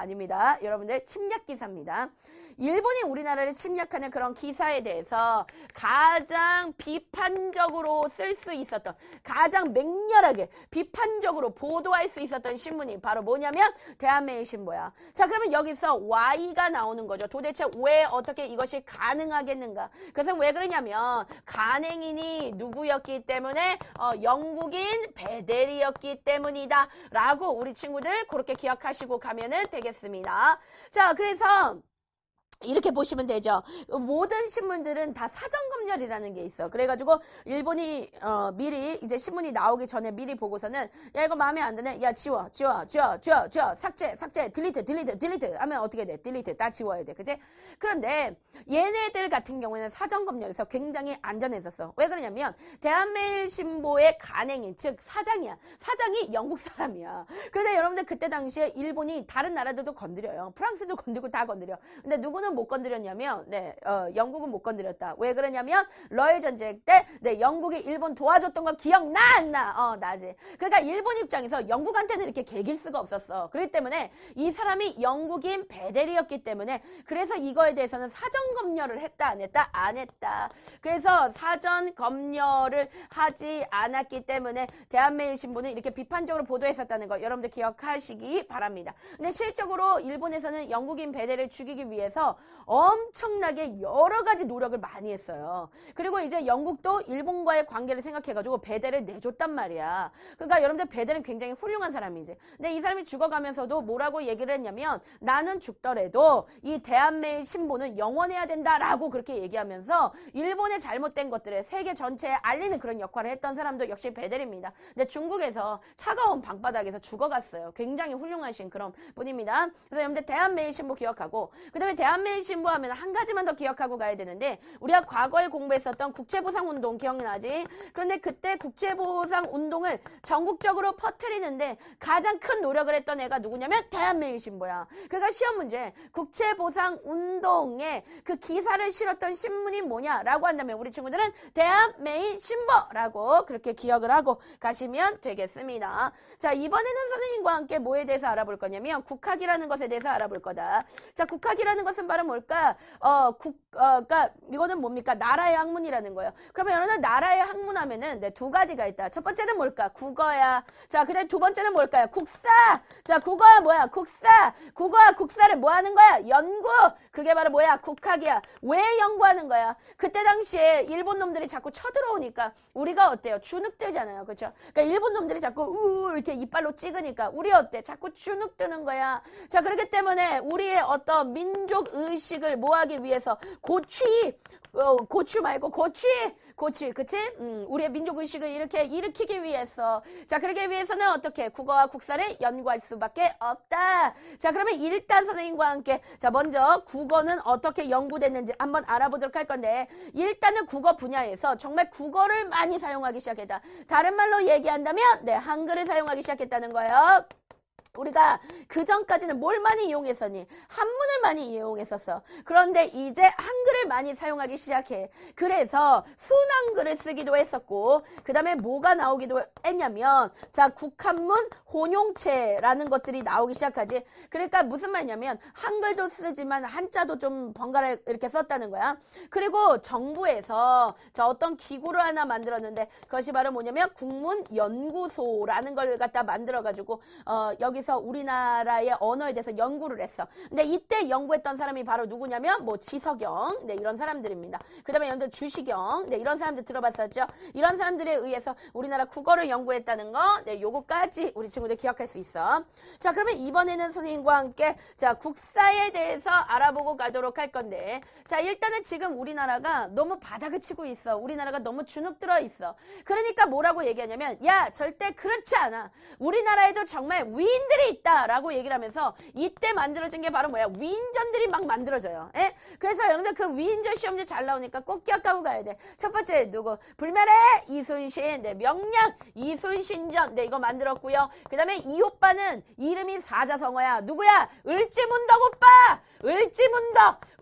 아닙니다. 여러분들 침략기사입니다. 일본이 우리나라를 침략하는 그런 기사에 대해서 가장 비판적으로 쓸 수 있었던, 가장 맹렬하게 비판적으로 보도할 수 있었던 신문이 바로 뭐냐면 대한매일신보야. 자, 그러면 여기서 Y가 나오는 거죠. 도대체 왜 어떻게 이것이 가능하겠는가? 그래서 왜 그러냐면 간행인이 누구였기 때문에 영국인 베델이었기 때문이다 라고 우리 친구들 그렇게 기억하시고 가면은 되겠습니다. 자, 그래서 이렇게 보시면 되죠. 모든 신문들은 다 사전검열이라는 게 있어. 그래가지고 일본이 미리 이제 신문이 나오기 전에 미리 보고서는 야 이거 마음에 안 드네. 야 지워 삭제 딜리트 하면 어떻게 돼? 딜리트 다 지워야 돼. 그치? 그런데 얘네들 같은 경우에는 사전검열에서 굉장히 안전했었어. 왜 그러냐면 대한매일신보의 간행인 즉 사장이야. 사장이 영국 사람이야. 그런데 여러분들 그때 당시에 일본이 다른 나라들도 건드려요. 프랑스도 건드리고 다 건드려. 근데 누구는 못 건드렸냐면 영국은 못 건드렸다. 왜 그러냐면 러일 전쟁 때 영국이 일본 도와줬던 거 기억나 안 나? 나지. 그러니까 일본 입장에서 영국한테는 이렇게 개길 수가 없었어. 그렇기 때문에 이 사람이 영국인 베델이었기 때문에 그래서 이거에 대해서는 사전 검열을 했다 안 했다? 안 했다. 그래서 사전 검열을 하지 않았기 때문에 대한매일신보는 이렇게 비판적으로 보도했었다는 거 여러분들 기억하시기 바랍니다. 근데 실적으로 일본에서는 영국인 베델을 죽이기 위해서 엄청나게 여러 가지 노력을 많이 했어요. 그리고 이제 영국도 일본과의 관계를 생각해가지고 베델을 내줬단 말이야. 그러니까 여러분들 베델은 굉장히 훌륭한 사람이지. 근데 이 사람이 죽어가면서도 뭐라고 얘기를 했냐면 나는 죽더라도 이 대한매일신보는 영원해야 된다라고 그렇게 얘기하면서 일본의 잘못된 것들을 세계 전체에 알리는 그런 역할을 했던 사람도 역시 베델입니다. 근데 중국에서 차가운 방바닥에서 죽어갔어요. 굉장히 훌륭하신 그런 분입니다. 그래서 여러분들 대한매일신보 기억하고 그 다음에 대한매일신보 하면 한 가지만 더 기억하고 가야 되는데 우리가 과거에 공부했었던 국제보상운동 기억나지? 그런데 그때 국제보상운동을 전국적으로 퍼뜨리는데 가장 큰 노력을 했던 애가 누구냐면 대한매일신보야. 그러니까 시험 문제 국제보상운동에 그 기사를 실었던 신문이 뭐냐라고 한다면 우리 친구들은 대한매일신보라고 그렇게 기억을 하고 가시면 되겠습니다. 자, 이번에는 선생님과 함께 뭐에 대해서 알아볼 거냐면 국학이라는 것에 대해서 알아볼 거다. 자, 국학이라는 것은 바로 뭘까? 그러니까 이거는 뭡니까? 나라의 학문이라는 거예요. 그러면 여러분들 나라의 학문 하면은 두 가지가 있다. 첫 번째는 뭘까? 국어야. 자, 그다음 두 번째는 뭘까요? 국사. 자, 국어야 뭐야? 국사. 국어와 국사를 뭐 하는 거야? 연구. 그게 바로 뭐야? 국학이야. 왜 연구하는 거야? 그때 당시에 일본 놈들이 자꾸 쳐들어오니까 우리가 어때요? 주눅들잖아요. 그렇죠? 그러니까 일본 놈들이 자꾸 이렇게 이빨로 찍으니까 우리 어때? 자꾸 주눅드는 거야. 자, 그렇기 때문에 우리의 어떤 민족 의식을 모하기 위해서 고취 말고 고취, 그치? 우리의 민족 의식을 이렇게 일으키기 위해서 자, 그러기 위해서는 어떻게 국어와 국사를 연구할 수밖에 없다. 자, 그러면 일단 선생님과 함께 자, 먼저 국어는 어떻게 연구됐는지 한번 알아보도록 할 건데 일단은 국어 분야에서 정말 국어를 많이 사용하기 시작했다. 다른 말로 얘기한다면 한글을 사용하기 시작했다는 거예요. 우리가 그 전까지는 뭘 많이 이용했었니? 한문을 많이 이용했었어. 그런데 이제 한글을 많이 사용하기 시작해. 그래서 순한글을 쓰기도 했었고 그 다음에 뭐가 나오기도 했냐면 자, 국한문 혼용체라는 것들이 나오기 시작하지. 그러니까 무슨 말이냐면 한글도 쓰지만 한자도 좀 번갈아 이렇게 썼다는 거야. 그리고 정부에서 자, 어떤 기구를 하나 만들었는데 그것이 바로 뭐냐면 국문연구소라는 걸 갖다 만들어가지고 여기 여기서 우리나라의 언어에 대해서 연구를 했어. 근데 이때 연구했던 사람이 바로 누구냐면 뭐 지석영, 네, 이런 사람들입니다. 그 다음에 여러분들 주시경, 네, 이런 사람들 들어봤었죠? 이런 사람들에 의해서 우리나라 국어를 연구했다는 거, 네, 요거까지 우리 친구들 기억할 수 있어. 자, 그러면 이번에는 선생님과 함께 자, 국사에 대해서 알아보고 가도록 할 건데, 자, 일단은 지금 우리나라가 너무 바닥을 치고 있어. 우리나라가 너무 주눅 들어 있어. 그러니까 뭐라고 얘기하냐면, 야, 절대 그렇지 않아. 우리나라에도 정말 위인들이 있다라고 얘기를 하면서 이때 만들어진 게 바로 뭐야? 위인전들이 막 만들어져요. 에? 그래서 여러분들 그 위인전 시험지 잘 나오니까 꼭 기억하고 가야 돼. 첫 번째 누구? 불멸의 이순신, 네, 명량 이순신전, 네, 이거 만들었고요. 그 다음에 이 오빠는 이름이 사자성어야. 누구야? 을지문덕 오빠!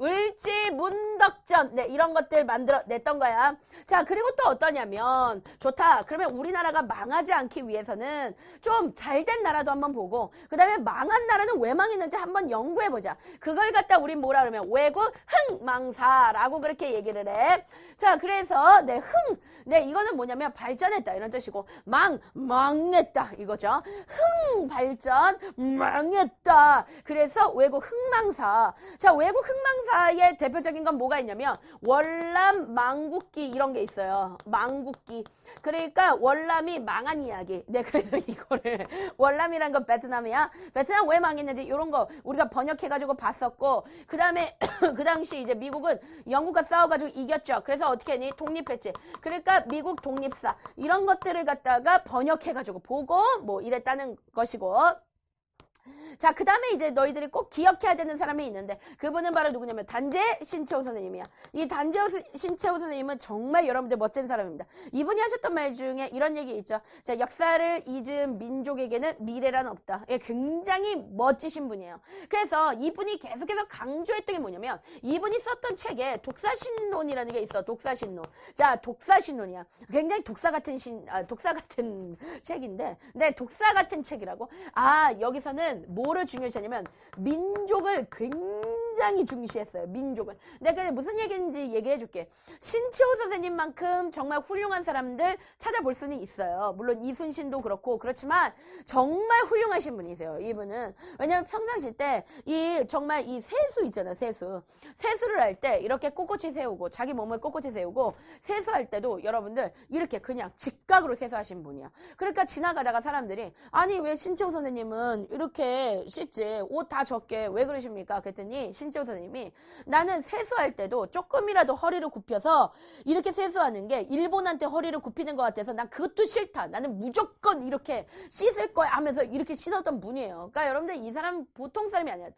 을지문덕전, 네, 이런 것들 만들어냈던 거야. 자, 그리고 또 어떠냐면, 좋다. 그러면 우리나라가 망하지 않기 위해서는 좀 잘된 나라도 한번 보고, 그 다음에 망한 나라는 왜 망했는지 한번 연구해보자. 그걸 갖다 우린 뭐라 그러면 외국 흥망사라고 그렇게 얘기를 해. 자, 그래서 네, 네, 이거는 뭐냐면 발전했다 이런 뜻이고, 망했다 이거죠. 발전, 망했다. 그래서 외국 흥망사. 자, 외국 흥망사의 대표적인 건 뭐가 있냐면 월남 망국기 이런 게 있어요. 망국기. 그러니까 월남이 망한 이야기. 네, 그래서 이거를 월남이란 건 베트남이야. 베트남 왜 망했는지 이런 거 우리가 번역해가지고 봤었고, 그 다음에 그 당시 이제 미국은 영국과 싸워가지고 이겼죠. 그래서 어떻게 했니? 독립했지. 그러니까 미국 독립사 이런 것들을 갖다가 번역해가지고 보고 뭐 이랬다는 것이고. 자, 그 다음에 이제 너희들이 꼭 기억해야 되는 사람이 있는데, 그분은 바로 누구냐면 단재 신채호 선생님이야. 이 단재 신채호 선생님은 정말 여러분들 멋진 사람입니다. 이분이 하셨던 말 중에 이런 얘기 있죠. 자, 역사를 잊은 민족에게는 미래란 없다. 예, 굉장히 멋지신 분이에요. 그래서 이분이 계속해서 강조했던 게 뭐냐면, 이분이 썼던 책에 독사신론이라는 게 있어. 독사신론. 자, 독사신론이야. 굉장히 독사 같은 책인데, 네, 독사 같은 책이라고. 아, 여기서는 뭐를 중요시하냐면 민족을 굉장히 중시했어요. 민족을. 내가 무슨 얘기인지 얘기해 줄게. 신채호 선생님만큼 정말 훌륭한 사람들 찾아볼 수는 있어요. 물론 이순신도 그렇고 그렇지만 정말 훌륭하신 분이세요. 이분은. 왜냐면 평상시 때 정말 이 세수 있잖아요. 세수를 할 때 이렇게 꼿꼿이 세우고 자기 몸을 꼿꼿이 세우고 세수할 때도 여러분들 이렇게 그냥 직각으로 세수하신 분이야. 그러니까 지나가다가 사람들이 아니 왜 신채호 선생님은 이렇게 씻지? 옷 다 적게 왜 그러십니까? 그랬더니 신채호 선생님이 나는 세수할 때도 조금이라도 허리를 굽혀서 이렇게 세수하는 게 일본한테 허리를 굽히는 것 같아서 난 그것도 싫다. 나는 무조건 이렇게 씻을 거야 하면서 이렇게 씻었던 분이에요. 그러니까 여러분들 이 사람 보통 사람이 아니야.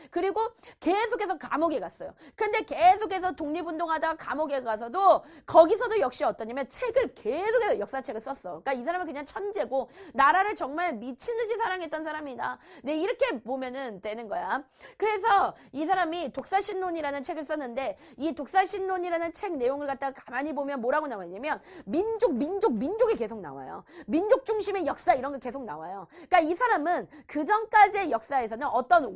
그리고 계속해서 감옥에 갔어요. 근데 계속해서 독립운동하다가 감옥에 가서도 거기서도 역시 어떠냐면 책을 계속해서 역사책을 썼어. 그러니까 이 사람은 그냥 천재고 나라를 정말 미친 듯이 사랑했던 사람이다. 네, 이렇게 보면은 되는 거야. 그래서 이 사람이 독사신론이라는 책을 썼는데 이 독사신론이라는 책 내용을 갖다가 가만히 보면 뭐라고 나와있냐면 민족이 계속 나와요. 민족 중심의 역사 이런 게 계속 나와요. 그러니까 이 사람은 그 전까지의 역사에서는 어떤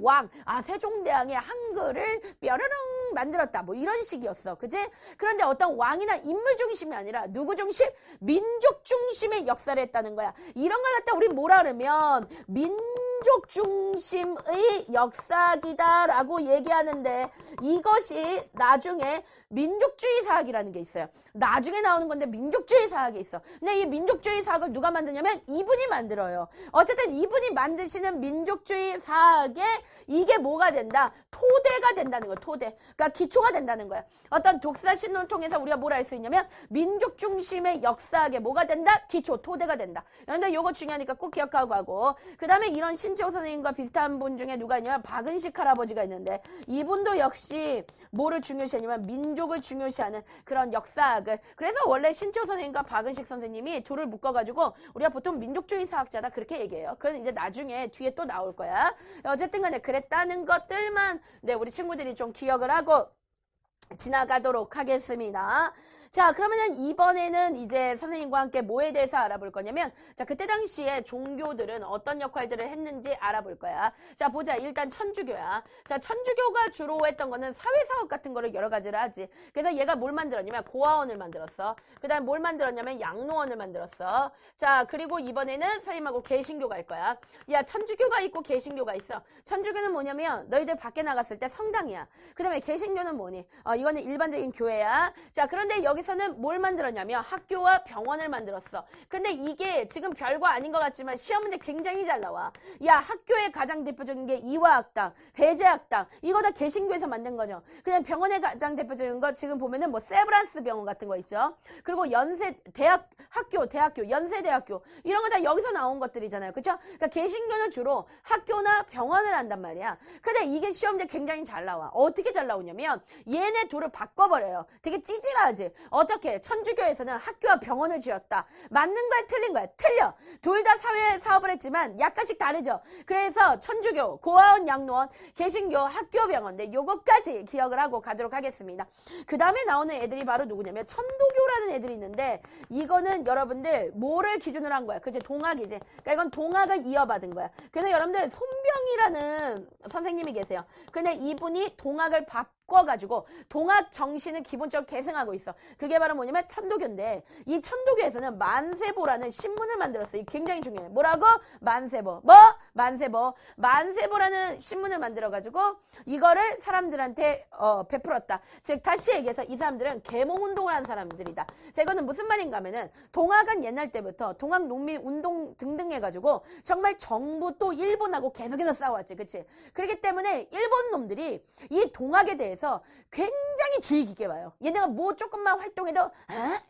세종대왕의 한글을 뾰로롱 만들었다. 뭐 이런 식이었어. 그치? 그런데 어떤 왕이나 인물 중심이 아니라 누구 중심? 민족 중심의 역사를 했다는 거야. 이런 걸 갖다 우리 뭐라 그러면 민족 중심의 역사기다라고 얘기하는데 이것이 나중에 민족주의 사학이라는 게 있어요. 나중에 나오는 건데 민족주의 사학이 있어. 근데 이 민족주의 사학을 누가 만드냐면 이분이 만들어요. 어쨌든 이분이 만드시는 민족주의 사학에 이게 뭐가 된다? 토대가 된다는 거야. 토대. 그러니까 기초가 된다는 거야. 어떤 독사신론 통해서 우리가 뭘 알 수 있냐면 민족 중심의 역사학에 뭐가 된다? 기초, 토대가 된다. 그런데 요거 중요하니까 꼭 기억하고 가고. 그 다음에 이런 신채호 선생님과 비슷한 분 중에 누가 있냐면 박은식 할아버지가 있는데 이분도 역시 뭐를 중요시하냐면 민족을 중요시하는 그런 역사학을. 그래서 원래 신채호 선생님과 박은식 선생님이 둘을 묶어가지고 우리가 보통 민족주의 사학자다 그렇게 얘기해요. 그건 이제 나중에 뒤에 또 나올 거야. 어쨌든 간에 그랬다는 것들만 네, 우리 친구들이 좀 기억을 하고 지나가도록 하겠습니다. 자, 그러면은 이번에는 이제 선생님과 함께 뭐에 대해서 알아볼 거냐면, 자, 그때 당시에 종교들은 어떤 역할들을 했는지 알아볼 거야. 자, 보자. 일단 천주교야. 자, 천주교가 주로 했던 거는 사회사업 같은 거를 여러 가지를 하지. 그래서 얘가 뭘 만들었냐면 고아원을 만들었어. 그 다음에 뭘 만들었냐면 양로원을 만들었어. 자, 그리고 이번에는 선생님하고 개신교가 할 거야. 야, 천주교가 있고 개신교가 있어. 천주교는 뭐냐면 너희들 밖에 나갔을 때 성당이야. 그 다음에 개신교는 뭐니? 이거는 일반적인 교회야. 자, 그런데 여기서는 뭘 만들었냐면 학교와 병원을 만들었어. 근데 이게 지금 별거 아닌 것 같지만 시험 문제 굉장히 잘 나와. 야, 학교의 가장 대표적인 게 이화학당, 배제학당, 이거 다 개신교에서 만든 거죠. 그냥 병원의 가장 대표적인 거 지금 보면은 뭐 세브란스 병원 같은 거 있죠. 그리고 연세 대학교, 연세대학교 이런 거 다 여기서 나온 것들이잖아요. 그렇죠? 그러니까 개신교는 주로 학교나 병원을 한단 말이야. 근데 이게 시험 문제 굉장히 잘 나와. 어떻게 잘 나오냐면 얘네 둘을 바꿔버려요. 되게 찌질하지. 어떻게? 천주교에서는 학교와 병원을 지었다. 맞는 거야? 틀린 거야? 틀려. 둘 다 사회 사업을 했지만 약간씩 다르죠. 그래서 천주교, 고아원, 양로원, 개신교, 학교, 병원. 네, 요거까지 기억을 하고 가도록 하겠습니다. 그 다음에 나오는 애들이 바로 누구냐면 천도교라는 애들이 있는데 이거는 여러분들 뭐를 기준으로 한 거야? 그치? 동학이지. 그러니까 이건 동학을 이어받은 거야. 그래서 여러분들 손병이라는 선생님이 계세요. 근데 이분이 동학을 바꿔가지고 동학 정신을 기본적으로 계승하고 있어. 그게 바로 뭐냐면 천도교인데 이 천도교에서는 만세보라는 신문을 만들었어. 이게 굉장히 중요해. 뭐라고? 만세보. 뭐? 만세보. 만세보라는 신문을 만들어가지고 이거를 사람들한테 베풀었다. 즉 다시 얘기해서 이 사람들은 계몽운동을 한 사람들이다. 자, 이거는 무슨 말인가 하면은 동학은 옛날 때부터 동학 농민운동 등등 해가지고 정말 정부 또 일본하고 계속해서 싸워왔지. 그치? 그렇기 때문에 일본 놈들이 이 동학에 대해서 굉장히 주의 깊게 봐요. 얘네가 뭐 조금만 활동해도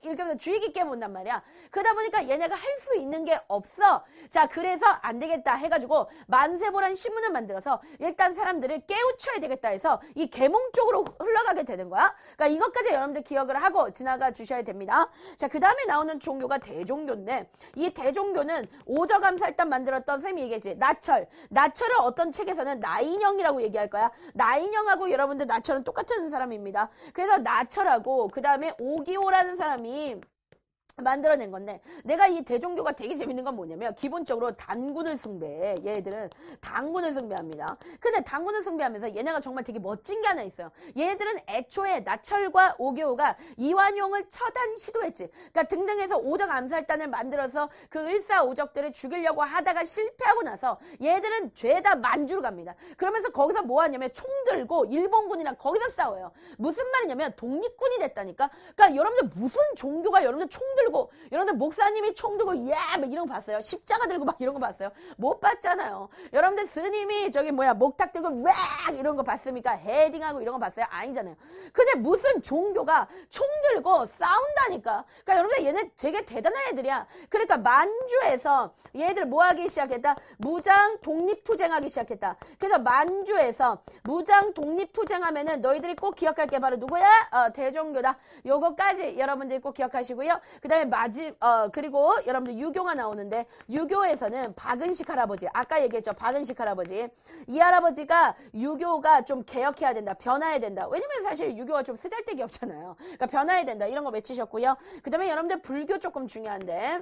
이렇게 하면서 주의 깊게 본단 말이야. 그러다 보니까 얘네가 할 수 있는 게 없어. 자, 그래서 안 되겠다 해가지고 만세보라는 신문을 만들어서 일단 사람들을 깨우쳐야 되겠다 해서 이 계몽 쪽으로 흘러가게 되는 거야. 그러니까 이것까지 여러분들 기억을 하고 지나가 주셔야 됩니다. 자, 그 다음에 나오는 종교가 대종교인데 이 대종교는 오저감살단 만들었던 쌤이 얘기했지. 나철을 어떤 책에서는 나인형이라고 얘기할 거야. 나인형하고 여러분들 나철은 똑같은 사람입니다. 그래서 나철하고 그 다음에 오기호라는 사람이 만들어낸 건데 내가 이 대종교가 되게 재밌는 건 뭐냐면 기본적으로 단군을 숭배해. 얘들은 단군을 숭배합니다. 근데 단군을 숭배하면서 얘네가 정말 되게 멋진 게 하나 있어요. 얘들은 애초에 나철과 오교호가 이완용을 처단 시도했지. 그러니까 등등해서 오적 암살단을 만들어서 그 을사오적들을 죽이려고 하다가 실패하고 나서 얘들은 죄다 만주로 갑니다. 그러면서 거기서 뭐 하냐면 총 들고 일본군이랑 거기서 싸워요. 무슨 말이냐면 독립군이 됐다니까. 그러니까 여러분들 무슨 종교가 여러분들 총 들고 여러분들 목사님이 총 들고 막 이런 거 봤어요? 십자가 들고 막 이런 거 봤어요? 못 봤잖아요. 여러분들 스님이 저기 목탁 들고 막 이런 거 봤습니까? 헤딩하고 이런 거 봤어요? 아니잖아요. 근데 무슨 종교가 총 들고 싸운다니까. 그러니까 여러분들 얘네 되게 대단한 애들이야. 그러니까 만주에서 얘들 뭐 하기 시작했다? 무장 독립투쟁하기 시작했다. 그래서 만주에서 무장 독립투쟁하면은 너희들이 꼭 기억할 게 바로 누구야? 대종교다. 요거까지 여러분들이 꼭 기억하시고요. 그 다음에 그리고 여러분들 유교가 나오는데 유교에서는 박은식 할아버지, 아까 얘기했죠. 박은식 할아버지. 이 할아버지가 유교가 좀 개혁해야 된다. 변화해야 된다. 왜냐면 사실 유교가 좀 쓰잘데기 없잖아요. 그러니까 변화해야 된다. 이런 거 외치셨고요. 그 다음에 여러분들 불교 조금 중요한데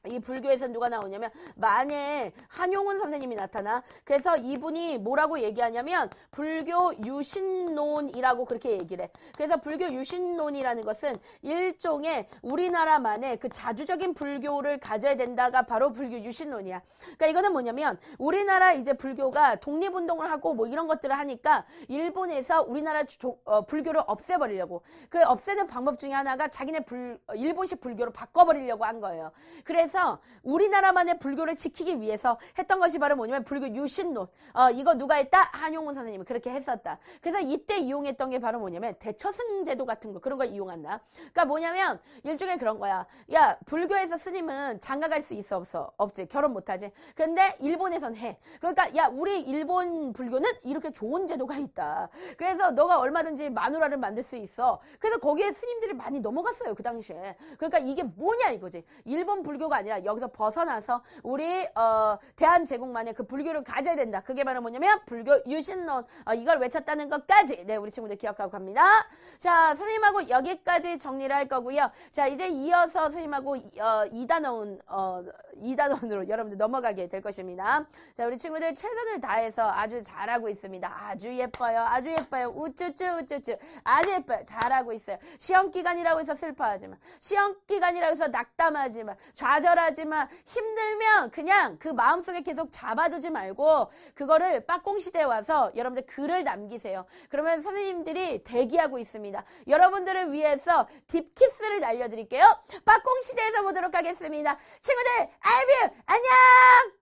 이 불교에서 누가 나오냐면 만에 한용운 선생님이 나타나. 그래서 이분이 뭐라고 얘기하냐면 불교 유신론이라고 그렇게 얘기를 해. 그래서 불교 유신론이라는 것은 일종의 우리나라만의 그 자주적인 불교를 가져야 된다가 바로 불교 유신론이야. 그러니까 이거는 뭐냐면 우리나라 이제 불교가 독립운동을 하고 뭐 이런 것들을 하니까 일본에서 우리나라 불교를 없애버리려고. 그 없애는 방법 중에 하나가 자기네 일본식 불교로 바꿔버리려고 한 거예요. 그래서 우리나라만의 불교를 지키기 위해서 했던 것이 바로 뭐냐면 불교 유신론. 이거 누가 했다? 한용운 선생님이 그렇게 했었다. 그래서 이때 이용했던 게 바로 뭐냐면 대처승 제도 같은 거, 그런 걸 이용한다. 그러니까 뭐냐면 일종의 그런 거야. 야, 불교에서 스님은 장가갈 수 있어 없어? 없지. 결혼 못하지. 근데 일본에선 해. 그러니까 야, 우리 일본 불교는 이렇게 좋은 제도가 있다. 그래서 너가 얼마든지 마누라를 만들 수 있어. 그래서 거기에 스님들이 많이 넘어갔어요. 그 당시에. 그러니까 이게 뭐냐 이거지. 일본 불교가 아니라 여기서 벗어나서 우리 대한제국만의 그 불교를 가져야 된다. 그게 바로 뭐냐면 불교 유신론 이걸 외쳤다는 것까지 네 우리 친구들 기억하고 갑니다. 자 선생님하고 여기까지 정리를 할 거고요. 자 이제 이어서 선생님하고 2단원으로 여러분들 넘어가게 될 것입니다. 자 우리 친구들 최선을 다해서 아주 잘하고 있습니다. 아주 예뻐요. 아주 예뻐요. 우쭈쭈 우쭈쭈 아주 예뻐요. 잘하고 있어요. 시험기간이라고 해서 슬퍼하지 마. 시험기간이라고 해서 낙담하지 마. 좌절하지 마. 힘들면 그냥 그 마음속에 계속 잡아두지 말고 그거를 빠꽁시대에 와서 여러분들 글을 남기세요. 그러면 선생님들이 대기하고 있습니다. 여러분들을 위해서 딥키스를 날려드릴게요. 빠꽁시대에서 보도록 하겠습니다. 친구들, I love you. 안녕!